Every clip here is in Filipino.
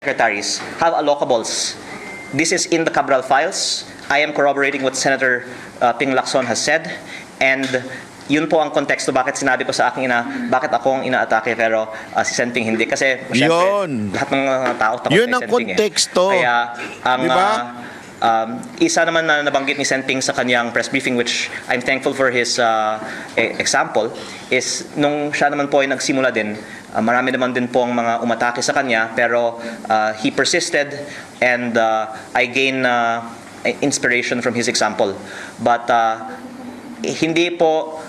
secretaries have allocables. This is in the Cabral files. I am corroborating what Senator Ping Lacson has said, and yun po ang konteksto bakit sinabi ko sa aking ina, bakit ako ang inaatake pero si Senping hindi. Kasi syempre, lahat ng mga tao takot yun kay ang Senping. konteksto. Kaya ang diba? Isa naman na nabanggit ni Senping sa kanyang press briefing, which I'm thankful for his example, is nung siya naman po ay nagsimula din, marami naman din po ang mga umatake sa kanya, pero he persisted, and I gain inspiration from his example. But hindi po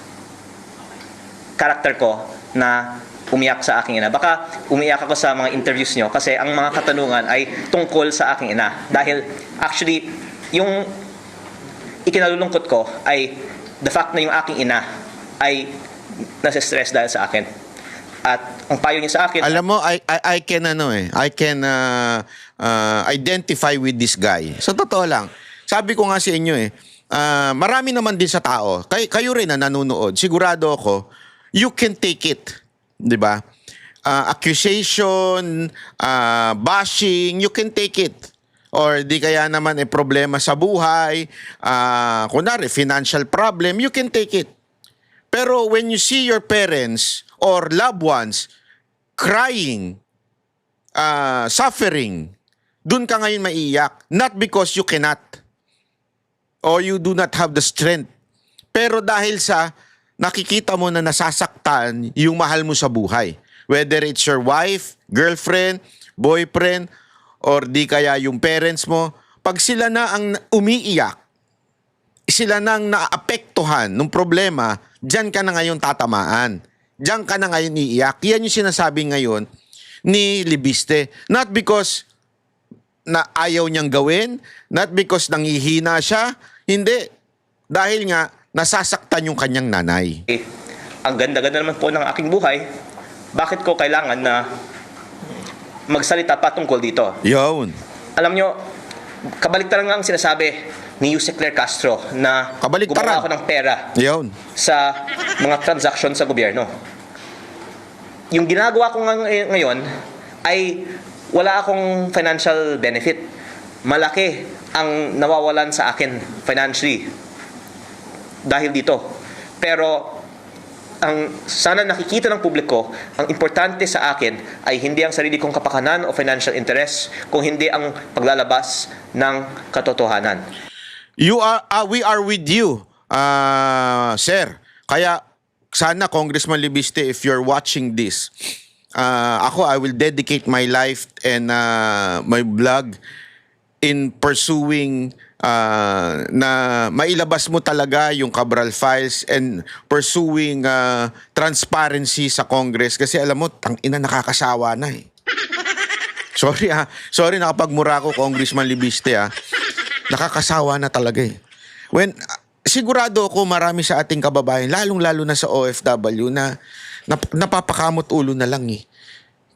karakter ko na umiyak sa aking ina. Baka umiyak ako sa mga interviews nyo kasi ang mga katanungan ay tungkol sa aking ina. Dahil actually, yung ikinalulungkot ko ay the fact na yung aking ina ay nasa-stress dahil sa akin. At ang payo niya sa akin... Alam mo, I can identify with this guy. So, totoo lang. Sabi ko nga sa inyo marami naman din sa tao. Kayo rin na nanonood. Sigurado ako, you can take it. Diba? Accusation, bashing, you can take it. Or di kaya naman problema sa buhay, kunwari, financial problem, you can take it. Pero when you see your parents or loved ones crying, suffering, dun ka ngayon maiiyak. Not because you cannot or you do not have the strength. Pero dahil sa nakikita mo na nasasaktan yung mahal mo sa buhay. Whether it's your wife, girlfriend, boyfriend, or di kaya yung parents mo. Pag sila na ang umiiyak, sila na ang naapektuhan ng problema, dyan ka na ngayon tatamaan. Dyan ka na ngayon iiyak. Yan yung sinasabi ngayon ni Libiste. Not because na ayaw niyang gawin, not because nangihina siya, hindi. Dahil nga, nasasaktan yung kanyang nanay. Ang ganda-ganda naman po ng aking buhay, bakit ko kailangan na magsalita pa tungkol dito? Yun. Alam nyo, kabaliktaran nga ang sinasabi ni Yusek Claire Castro na gumawa ako ng pera sa mga transaksyon sa gobyerno. Yung ginagawa ko ngayon ay wala akong financial benefit. Malaki ang nawawalan sa akin financially dahil dito. Pero ang sana nakikita ng publiko, ang importante sa akin ay hindi ang sarili kong kapakanan o financial interest, kung hindi ang paglalabas ng katotohanan. We are with you, sir. Kaya sana Congressman Libiste, if you're watching this, I will dedicate my life and my blog in pursuing na mailabas mo talaga yung Cabral files and pursuing transparency sa Congress. Kasi alam mo, tangina, nakakasawa na Sorry sorry nakapagmura ko, Congressman Libiste Nakakasawa na talaga sigurado ako marami sa ating kababayan, lalong-lalo na sa OFW na napapakamot ulo na lang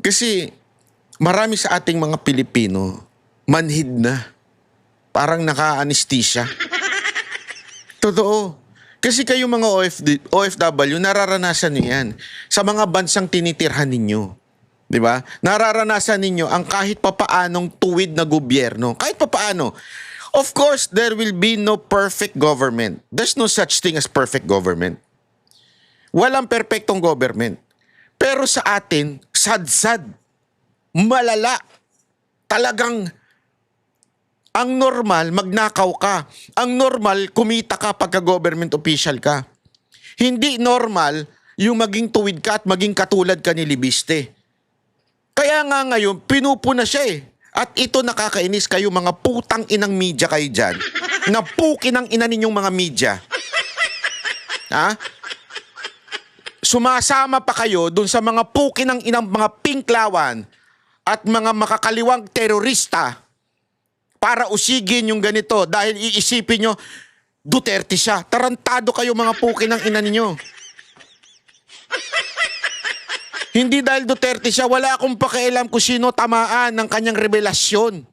Kasi marami sa ating mga Pilipino manhid na. Parang naka-anesthesia. Totoo. Kasi kayo mga OFW, nararanasan niyo yan sa mga bansang tinitirhan ninyo. Diba? Nararanasan ninyo ang kahit papaanong tuwid na gobyerno. Kahit papaano. Of course, there will be no perfect government. There's no such thing as perfect government. Walang perfectong government. Pero sa atin, sad-sad. Malala. Talagang ang normal, magnakaw ka. Ang normal, kumita ka pagka government official ka. Hindi normal yung maging tuwid ka at maging katulad ka ni Libiste. Kaya nga ngayon, pinupuna siya At ito nakakainis kayo mga putang inang media kayo dyan. Napukin ang ina ninyong mga media. Sumasama pa kayo dun sa mga pukin ng inang mga pinklawan at mga makakaliwang terorista para usigin yung ganito dahil iisipin nyo, Duterte siya. Tarantado kayo mga pukin ng ina ninyo. Hindi dahil Duterte siya, wala akong pakialam kung sino tamaan ng kanyang revelasyon.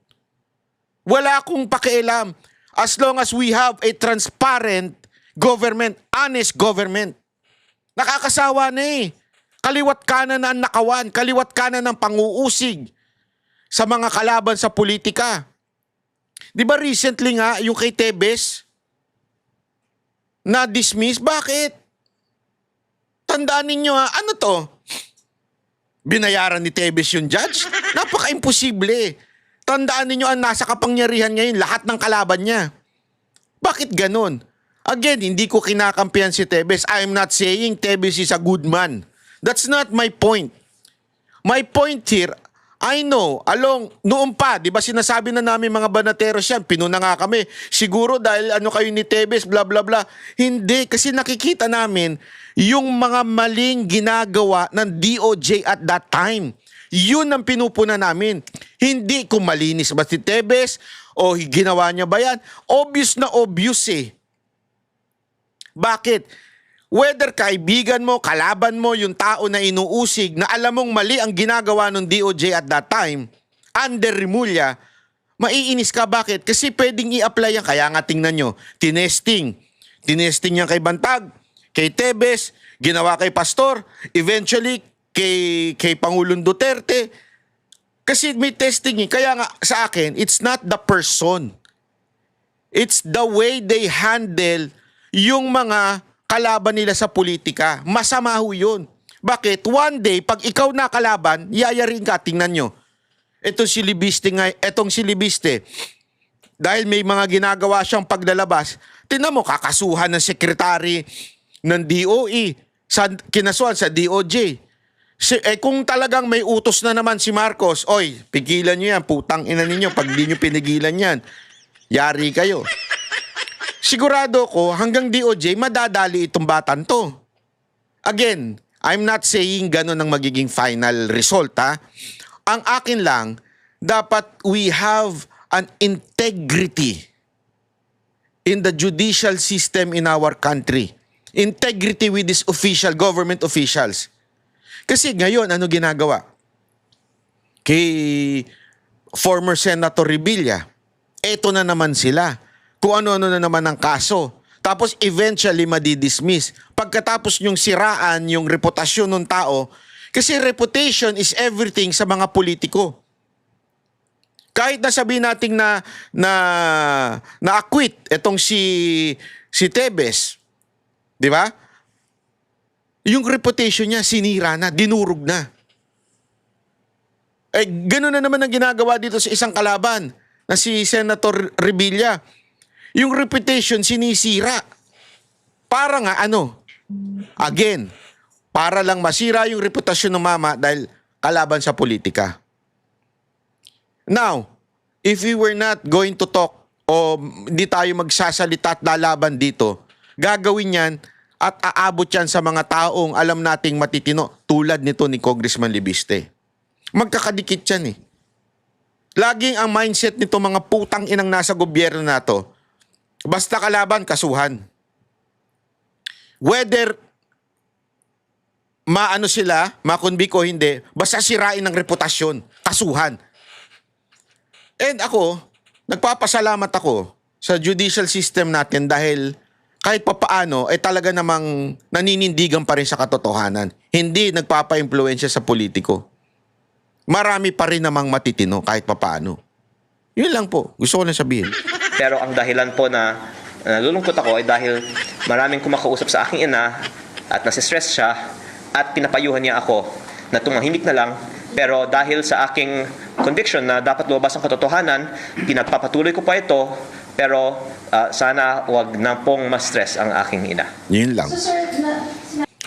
Wala akong pakialam. As long as we have a transparent government, honest government. Nakakasawa na Kaliwat kanan na ang nakawan, kaliwat kanan ng panguusig sa mga kalaban sa politika. Di ba recently nga, yung kay Tebes, na-dismiss? Bakit? Tandaan ninyo ano to? Binayaran ni Tebes yung judge? Napaka-imposible. Tandaan ninyo ang nasa kapangyarihan ngayon, lahat ng kalaban niya. Bakit ganun? Again, hindi ko kinakampihan si Tebes. I'm not saying Tebes is a good man. That's not my point. My point here, I know, noon pa, di ba sinasabi na namin mga banateros yan, pinuna nga kami, siguro dahil kayo ni Tebes, bla bla bla. Hindi, kasi nakikita namin yung mga maling ginagawa ng DOJ at that time. Yun ang pinupuna namin. Hindi kung malinis ba si Tebes o ginawa niya ba yan. Obvious na obvious eh. Bakit? Whether kaibigan mo, kalaban mo, yung tao na inuusig na alam mong mali ang ginagawa ng DOJ at that time, under Remulla, maiinis ka. Bakit? Kasi pwedeng i-apply yan. Kaya nga tingnan nyo, tinesting niya kay Bantag, kay Tebes, ginawa kay Pastor, eventually kay Pangulong Duterte. Kasi may testing eh. Kaya nga sa akin, it's not the person. It's the way they handle yung mga kalaban nila sa politika. Masama ho yun. Bakit? One day, pag ikaw na kalaban, yayarin ka. Tingnan nyo. Etong si Libiste, dahil may mga ginagawa siyang paglalabas, tingnan mo, kakasuhan ng sekretary ng DOE, kinasuhan sa DOJ. Kung talagang may utos na naman si Marcos, oy, pigilan nyo yan, putang ina ninyo, pag di nyo pinigilan yan, yari kayo. Sigurado ko, hanggang DOJ, madadali itong batan to. Again, I'm not saying gano'n ang magiging final result, ha? Ang akin lang, dapat we have an integrity in the judicial system in our country. Integrity with these government officials. Kasi ngayon, ano ginagawa? Kay former Senator Revilla, eto na naman sila. Kung ano-ano na naman ang kaso. Tapos eventually madidismiss. Pagkatapos yung siraan yung reputasyon ng tao, kasi reputation is everything sa mga politiko. Kahit na sabihin natin na acquit itong si Tebes, di ba? Yung reputation niya sinira na, dinurog na. Gano'n na naman ang ginagawa dito sa isang kalaban na si Senator Revilla. Yung reputation sinisira. Para nga again, para lang masira yung reputasyon ng mama dahil kalaban sa politika. Now, if we were not going to talk o hindi tayo magsasalita at lalaban dito, gagawin yan at aabot yan sa mga taong alam nating matitino tulad nito ni Congressman Libiste. Magkakadikit yan eh. Laging ang mindset nito mga putang inang nasa gobyerno na to, basta kalaban, kasuhan. Whether makunbik o hindi, basta sirain ang reputasyon, kasuhan. And ako, nagpapasalamat ako sa judicial system natin dahil kahit papaano, talaga namang naninindigan pa rin sa katotohanan. Hindi nagpapa-impluensya sa politiko. Marami pa rin namang matitino kahit papaano. Yun lang po, gusto ko na sabihin. Pero ang dahilan po na nalulungkot ako ay dahil maraming kumakausap sa aking ina at nasistress siya at pinapayuhan niya ako na tumahimik na lang. Pero dahil sa aking conviction na dapat lumabas ang katotohanan, pinagpapatuloy ko pa ito. Pero sana wag na pong ma-stress ang aking ina. Yun lang.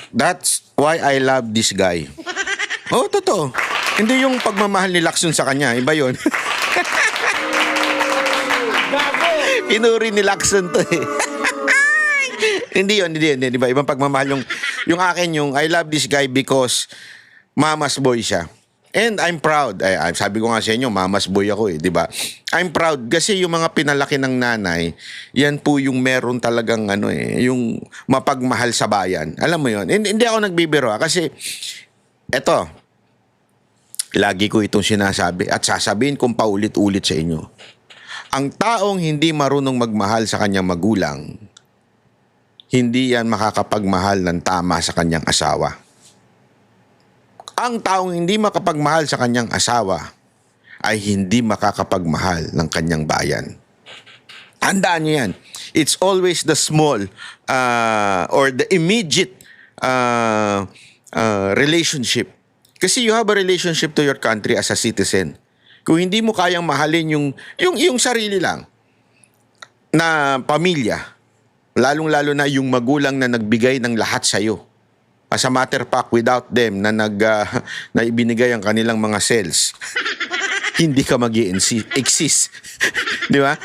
That's why I love this guy. Oh, totoo. Hindi yung pagmamahal ni Lacson sa kanya. Iba yun. Pinuri ni Lacson to eh. Hindi yun. Diba? Ibang pagmamahal yung akin yung I love this guy because mama's boy siya. And I'm proud. Sabi ko nga sa inyo, mama's boy ako eh, di ba? I'm proud kasi yung mga pinalaki ng nanay, yan po yung meron talagang yung mapagmahal sa bayan. Alam mo yun? Hindi ako nagbibiro kasi eto, lagi ko itong sinasabi at sasabihin kong paulit-ulit sa inyo. Ang taong hindi marunong magmahal sa kanyang magulang, hindi yan makakapagmahal ng tama sa kanyang asawa. Ang taong hindi makapagmahal sa kanyang asawa ay hindi makakapagmahal ng kanyang bayan. Tandaan niyo yan. It's always the small or the immediate relationship. Kasi you have a relationship to your country as a citizen. Kung hindi mo kayang mahalin yung sarili lang na pamilya, lalong-lalo na yung magulang na nagbigay ng lahat sa'yo. As a matter of fact, without them na na ibinigay ang kanilang mga cells, hindi ka mag-exist. Di ba?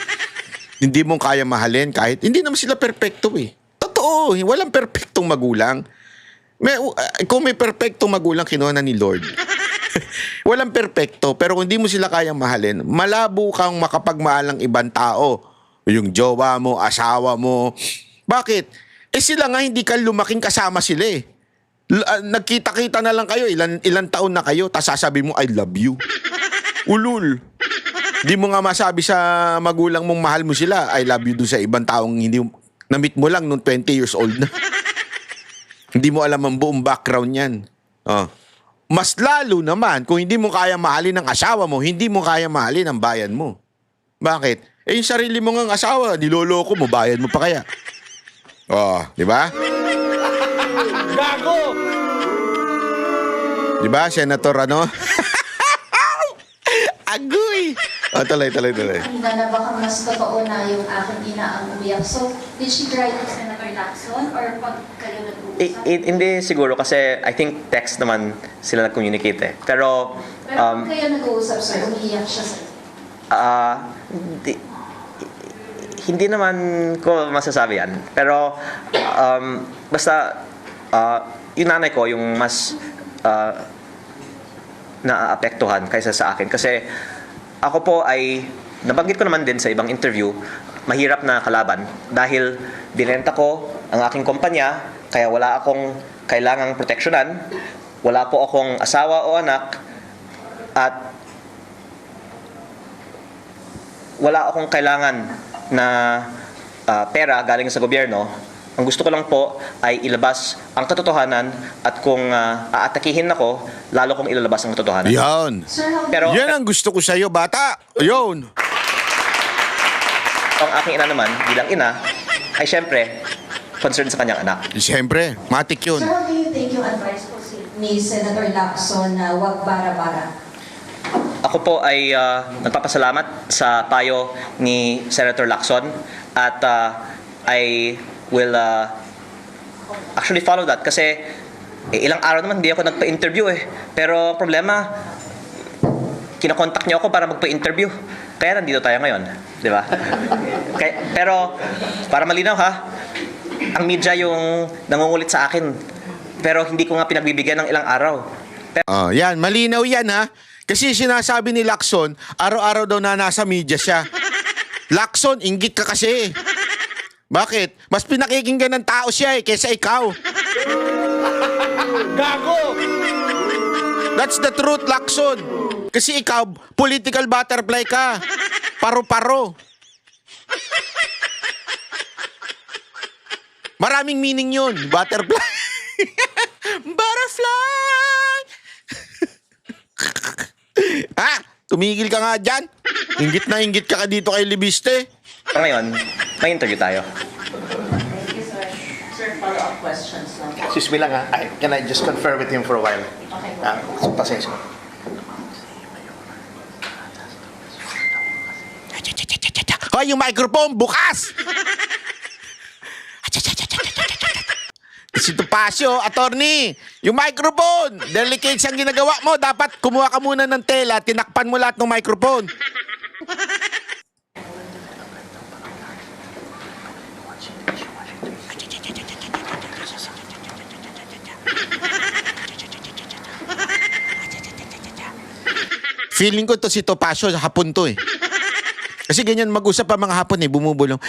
Hindi mo kaya mahalin kahit hindi naman sila perpekto eh. Totoo, walang perpektong magulang. Kung may perpektong magulang, kinuha na ni Lord. Walang perpekto, pero kung hindi mo sila kayang mahalin, malabo kang makapagmahal ng ibang tao. Yung jowa mo, asawa mo. Bakit? Sila nga hindi ka lumaking kasama sila eh. Nagkita-kita na lang kayo, ilan taon na kayo, tas sasabi mo, I love you. Ulul. Di mo nga masabi sa magulang mong mahal mo sila, I love you doon sa ibang taong hindi na-meet mo lang nung 20 years old na. Hindi mo alam ang buong background yan. Mas lalo naman, kung hindi mo kaya mahalin ang asawa mo, hindi mo kaya mahalin ang bayan mo. Bakit? Yung sarili mo ngang asawa, niloloko mo, bayan mo pa kaya. Di ba? Gago! Di ba, Senator ano? Agoy! Tuloy. Na baka mas totoo na yung aking ina ang umiyak. So, did she cry to Senator Lacson or pag kayo nag-uusap? Hindi siguro kasi I think text naman sila nag-communicate eh. Pero Pero pag kayo nag-uusap, sir, umiyak siya sir. hindi naman ko masasabi yan. Pero basta yung nanay ko yung mas naaapektuhan kaysa sa akin. Kasi ako po ay, nabanggit ko naman din sa ibang interview, mahirap na kalaban dahil binenta ko ang aking kumpanya, kaya wala akong kailangang proteksyonan, wala po akong asawa o anak, at wala akong kailangan na pera galing sa gobyerno. Ang gusto ko lang po ay ilabas ang katotohanan at kung aatakihin ako, lalo kong ilalabas ang katotohanan. Yan. Sir, how Pero Yan ang gusto ko sa'yo, bata. Yun. ang aking ina naman, bilang ina, ay syempre, concerned sa kanyang anak. Siyempre, matik yun. Sir, how do you think yung advice po ni Senator Lacson na wag bara-bara? Ako po ay nagpapasalamat sa payo ni Senator Lacson at I will actually follow that kasi ilang araw naman hindi ako nagpa-interview eh. Pero ang problema, kinakontak niyo ako para magpa-interview. Kaya nandito tayo ngayon, di ba? Pero para malinaw ha, ang media yung nangungulit sa akin. Pero hindi ko nga pinagbibigyan ng ilang araw. Yan, malinaw yan ha. Kasi sinasabi ni Lacson, araw-araw daw na nasa media siya. Lacson, inggit ka kasi. Bakit? Mas pinakikinggan ng tao siya kaysa ikaw. Gago! That's the truth, Lacson. Kasi ikaw, political butterfly ka. Paro-paro. Maraming meaning yun, butterfly. Butterfly! Tumigil ka nga dyan. Inggit ka dito kay Libiste. Ngayon, may interview tayo. Thank you, sir. Sir, follow-up questions lang. Excuse me lang ha. Can I just confer with him for a while? Okay. Pasensya. Hoy, yung microphone, bukas! Si Topacio, attorney, yung microphone, delicate siyang ginagawa mo. Dapat kumuha ka muna ng tela, tinakpan mo lahat ng microphone. Feeling ko to si Topacio, hapon to eh. Kasi ganyan mag-usap ang mga hapon eh, bumubulong.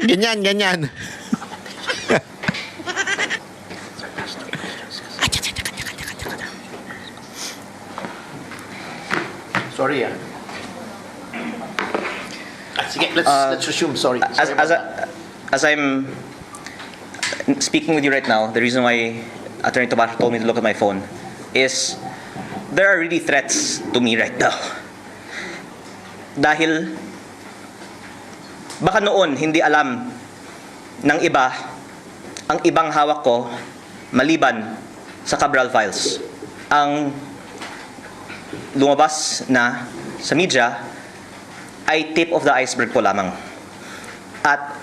Ganyan. Sorry sige, let's resume. Sorry. As I'm speaking with you right now, the reason why Attorney Tomas told me to look at my phone, is there are really threats to me right now. Dahil baka noon hindi alam ng iba ang ibang hawak ko maliban sa Cabral files. Ang lumabas na sa media ay tip of the iceberg po lamang. At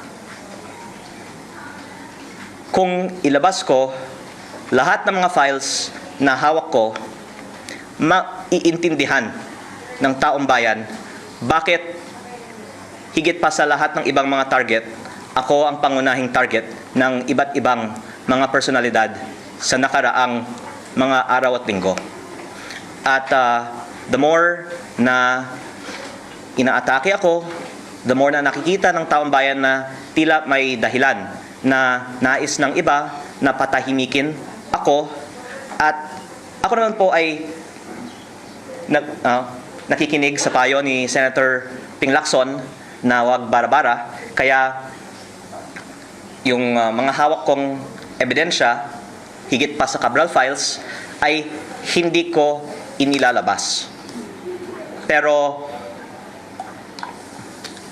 kung ilabas ko lahat ng mga files na hawak ko, maiintindihan ng taong bayan bakit higit pa sa lahat ng ibang mga target, ako ang pangunahing target ng iba't ibang mga personalidad sa nakaraang mga araw at linggo. At the more na inaatake ako, the more na nakikita ng taong bayan na tila may dahilan na nais ng iba na patahimikin ako, at ako naman po ay nakikinig sa payo ni Senator Ping Lacson na wag bara-bara, kaya yung mga hawak kong ebidensya higit pa sa Cabral files ay hindi ko inilalabas. Pero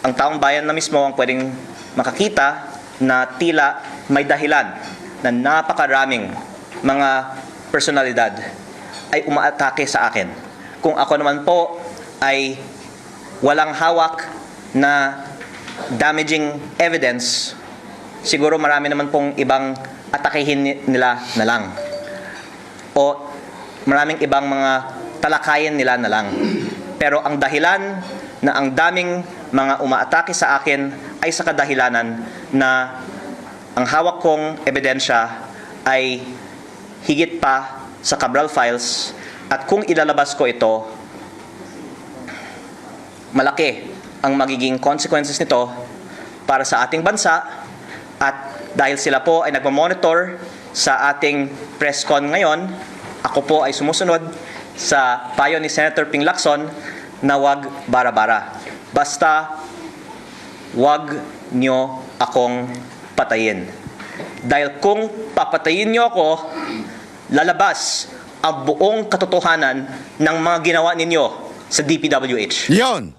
ang taong bayan na mismo ang pwedeng makakita na tila may dahilan na napakaraming mga personalidad ay umaatake sa akin. Kung ako naman po ay walang hawak na damaging evidence, siguro marami naman pong ibang atakehin nila na lang. O maraming ibang mga talakayin nila na lang. Pero ang dahilan na ang daming mga umaatake sa akin ay sa kadahilanan na ang hawak kong ebidensya ay higit pa sa Cabral files, at kung ilalabas ko ito, malaki ang magiging consequences nito para sa ating bansa. At dahil sila po ay nagmamonitor sa ating press con ngayon, ako po ay sumusunod sa payo ni Senator Ping Lacson na wag bara-bara. Basta wag nyo akong patayin. Dahil kung papatayin nyo ako, lalabas ang buong katotohanan ng mga ginawa ninyo sa DPWH. Yon!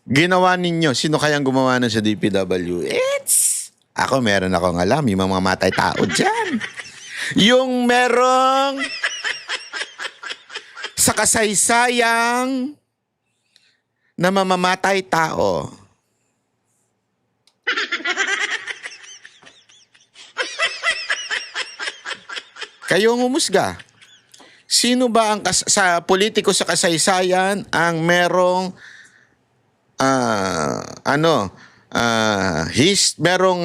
Ginawa ninyo. Sino kayang gumawa nun sa DPWH? Ako, meron akong alam. Yung mga matay tao dyan. Yung merong sa kasaysayang na mamamatay tao. Kayo ang humusga. Sino ba ang sa politiko sa kasaysayan ang merong merong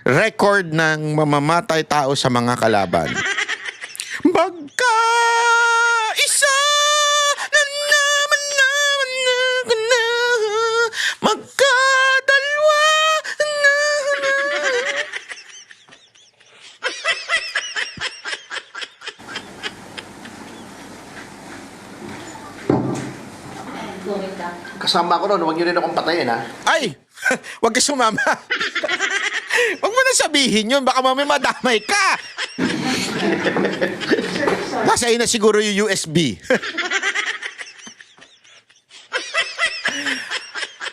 record ng mamamatay tao sa mga kalaban? Bagka isa na naman na magkadalwa na. Kasama ko ron, huwag niyo rin akong patayin, ha? Ay! Huwag ka sumama. Huwag mo na sabihin yun. Baka mamaya madamay ka. Nasa na siguro yung USB.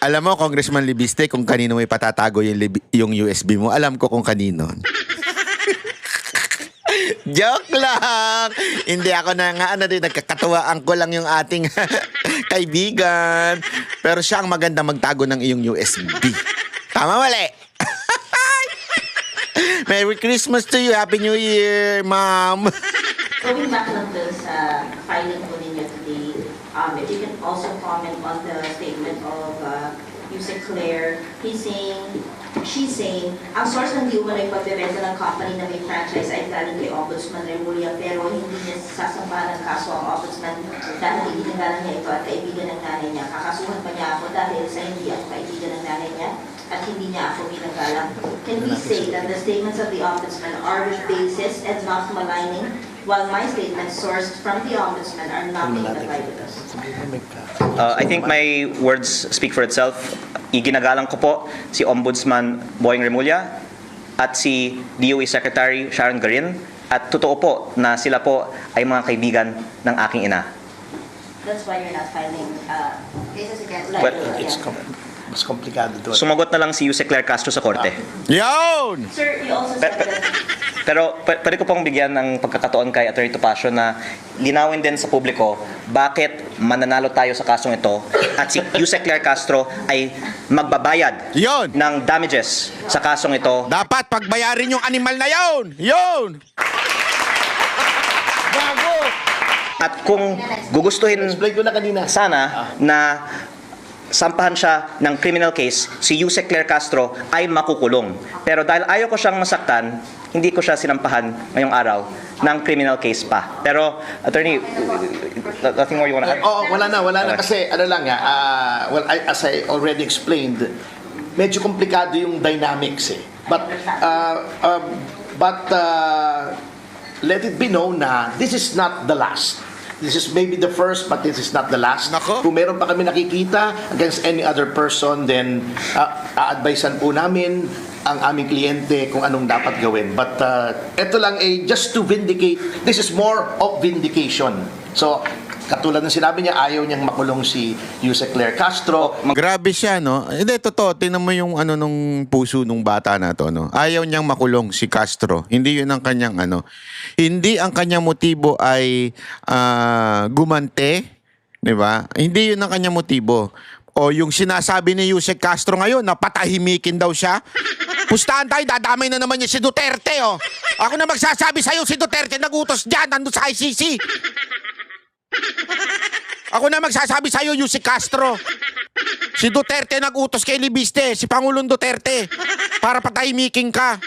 Alam mo, Congressman Libiste, kung kanino may patatago yung USB mo, alam ko kung kanino. Joke lang! Hindi ako nagkakatuwaan ko lang yung ating kaibigan. Pero siya ang maganda magtago ng iyong USB. Tama, mali? Merry Christmas to you. Happy New Year, Ma'am. Going back lang dun sa filing po ninyo today, if you can also comment on the statement of Yusek Claire. She's saying, ang source ng di umano'y pagbebenta ng company na may franchise ay galing kay Ombudsman Remulla, pero hindi niya sasambahan ng kaso ang Ombudsman dahil itinanggalan niya ito at kaibigan ng nanay niya. Kakasuhan pa niya ako dahil sa hindi ako kaibigan ng nanay niya at hindi niya ako binanggalang. Can we say that the statements of the Ombudsman are with basis and not maligning, while my statements sourced from the Ombudsman are not being applied with us? I think my words speak for itself. Iginagalang ko po si Ombudsman Boying Remulla at si DOE Secretary Sharon Garin At totoo po na sila po ay mga kaibigan ng aking ina. That's why you're not filing cases against Well, It's mas komplikado doon. Sumagot na lang si Yuse Claire Castro sa korte. Yun! Sir, you also said that Pero pwede ko pong bigyan ng pagkakataon kay Atty. Topacio na linawin din sa publiko bakit mananalo tayo sa kasong ito at si Yuse Claire Castro ay magbabayad Yun! ng damages sa kasong ito. Dapat pagbayarin yung animal na yun! Yun! Bago! At kung gugustuhin Explain ko na kanina. sana na sampahan siya ng criminal case, si Yuse Claire Castro ay makukulong. Pero dahil ayaw ko siyang masaktan, hindi ko siya sinampahan ngayong araw ng criminal case pa. Pero, attorney, nothing more you wanna add? Oo, wala na. Okay. Kasi ano lang as I already explained, medyo komplikado yung dynamics eh. But let it be known na this is not the last. This is maybe the first, but this is not the last. Nako. Kung meron pa kami nakikita against any other person, then a-advisean po namin ang aming kliyente kung anong dapat gawin. But ito lang just to vindicate, this is more of vindication. So, katulad ng sinabi niya, ayaw niyang makulong si Yuse Claire Castro. Grabe siya, no? Hindi, totoo. Tingnan mo yung ano nung puso nung bata na to, no? Ayaw niyang makulong si Castro. Hindi yun ang kanyang ano. Hindi ang kanyang motibo ay gumante, di ba? Hindi yun ang kanyang motibo. O yung sinasabi ni Yuse Castro ngayon na patahimikin daw siya. Pustahan tayo, dadamay na naman niya si Duterte, oh. Ako na magsasabi sa'yo, si Duterte nagutos dyan, nandun sa ICC. Ako na magsasabi sa'yo, Yuse Castro. Si Duterte nag-utos kay Libiste, si Pangulong Duterte, para patahimikin ka.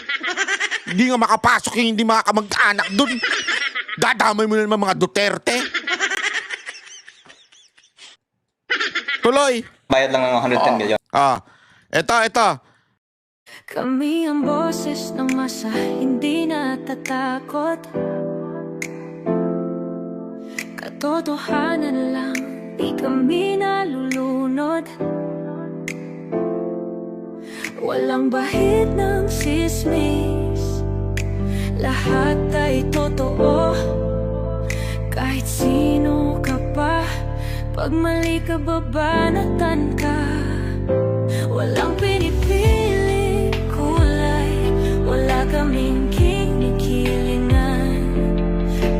Hindi nga makapasok yung hindi makakamag-anak dun. Dadamay mo na naman mga Duterte. Tuloy. Bayad lang ng 110 million. Ito. Kami ang boses ng masa, hindi natatakot. Katotohanan lang, di kami nalulunod. Walang bahid ng sismis, lahat ay totoo. Kahit sino ka pa, pag mali ka babanatan ka. Walang pinipiling kulay, wala kaming kinikilingan.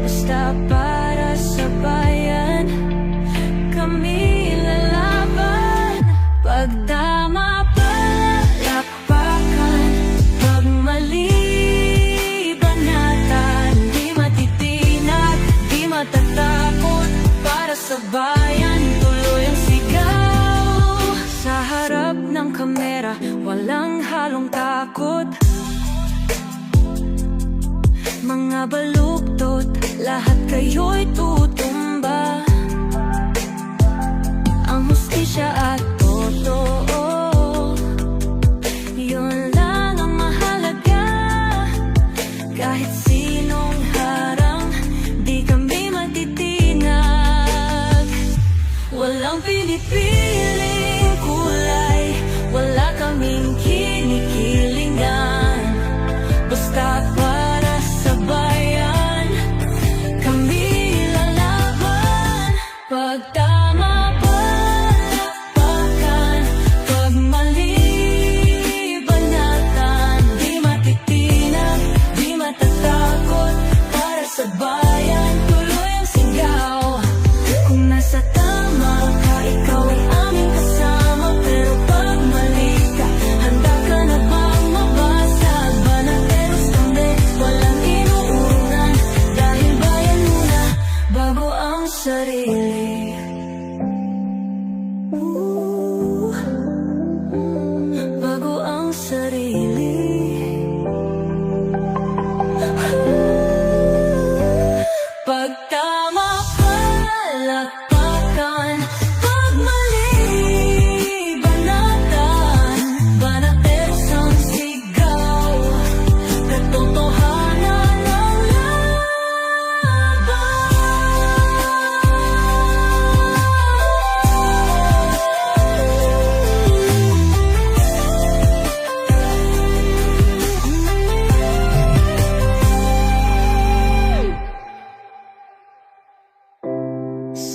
Basta para sa bayan, kami lalaban. Pagdama palakpakan, pag mali banatan, di matitinag, di matatakot. Para sa bayan, tuloy ang sigaw. Sa harap ng kamera, walang halong takot. Mga baluktot, lahat kayo'y tutumba. Ang hustisya at totoo, yun lang ang mahalaga. Kahit sinong harang, di kami matitinag. Walang pinipiling kulay, wala kaming kinikilingan. Basta para sa bayan, kami lalaban. Pag tama palakpakan, pag mali banatan, di matitinag, di matatakot. Para sa bayan, tuloy ang sigaw. Kung nasa tama ka, ikaw ay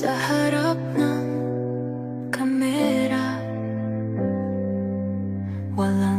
sa harap ng kamera. Walang